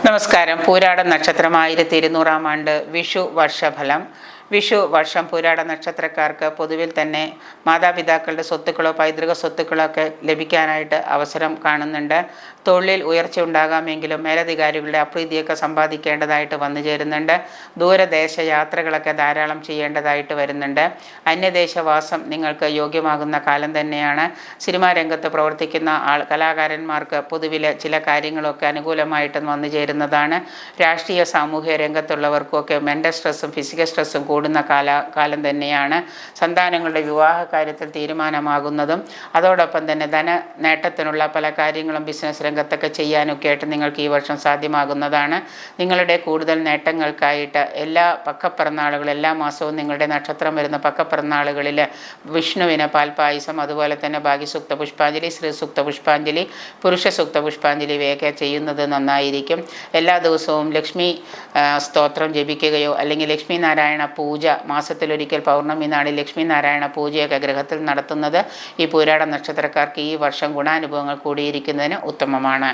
നമസ്കാരം. പൂരാട നക്ഷത്രം 1200-ാം ആണ്ട് വിഷു വർഷഫലം. വിഷു വർഷം പൂരാട നക്ഷത്രക്കാർക്ക് പൊതുവിൽ തന്നെ മാതാപിതാക്കളുടെ സ്വത്തുക്കളോ പൈതൃക സ്വത്തുക്കളോ ഒക്കെ ലഭിക്കാനായിട്ട് അവസരം കാണുന്നുണ്ട്. തൊഴിലിൽ ഉയർച്ച ഉണ്ടാകാമെങ്കിലും മേലധികാരികളുടെ അപ്രീതിയൊക്കെ സമ്പാദിക്കേണ്ടതായിട്ട് വന്നു ചേരുന്നുണ്ട്. ദൂരദേശ യാത്രകളൊക്കെ ധാരാളം ചെയ്യേണ്ടതായിട്ട് വരുന്നുണ്ട്. അന്യദേശവാസം നിങ്ങൾക്ക് യോഗ്യമാകുന്ന കാലം തന്നെയാണ്. സിനിമാ രംഗത്ത് പ്രവർത്തിക്കുന്ന കലാകാരന്മാർക്ക് പൊതുവിൽ ചില കാര്യങ്ങളൊക്കെ അനുകൂലമായിട്ട് വന്നു ചേരുന്നതാണ്. രാഷ്ട്രീയ സാമൂഹ്യ രംഗത്തുള്ളവർക്കൊക്കെ മെൻ്റൽ സ്ട്രെസ്സും ഫിസിക്കൽ സ്ട്രെസ്സും കൂടുന്ന കാലം തന്നെയാണ്. സന്താനങ്ങളുടെ വിവാഹ കാര്യത്തിൽ തീരുമാനമാകുന്നതും അതോടൊപ്പം തന്നെ ധന നേട്ടത്തിനുള്ള പല കാര്യങ്ങളും ബിസിനസ് രംഗത്തൊക്കെ ചെയ്യാനൊക്കെ ആയിട്ട് നിങ്ങൾക്ക് ഈ വർഷം സാധ്യമാകുന്നതാണ്. നിങ്ങളുടെ കൂടുതൽ നേട്ടങ്ങൾക്കായിട്ട് എല്ലാ പക്കപ്പിറന്നാളുകൾ എല്ലാ മാസവും നിങ്ങളുടെ നക്ഷത്രം വരുന്ന പക്കപ്പിറന്നാളുകളിൽ വിഷ്ണുവിന് പാൽപ്പായസം, അതുപോലെ തന്നെ ഭാഗ്യസൂക്ത പുഷ്പാഞ്ജലി, ശ്രീ സൂക്ത പുഷ്പാഞ്ജലി, പുരുഷ സൂക്ത പുഷ്പാഞ്ജലി ഇവയൊക്കെ ചെയ്യുന്നത് നന്നായിരിക്കും. എല്ലാ ദിവസവും ലക്ഷ്മി സ്തോത്രം ജപിക്കുകയോ അല്ലെങ്കിൽ ലക്ഷ്മി നാരായണ പൂജ മാസത്തിലൊരിക്കൽ പൗർണമി നാളിൽ ലക്ഷ്മി നാരായണ പൂജയൊക്കെ ഗൃഹത്തിൽ നടത്തുന്നത് ഈ പൂരാട നക്ഷത്രക്കാർക്ക് ഈ വർഷം ഗുണാനുഭവങ്ങൾ കൂടിയിരിക്കുന്നതിന് ഉത്തമമാണ്.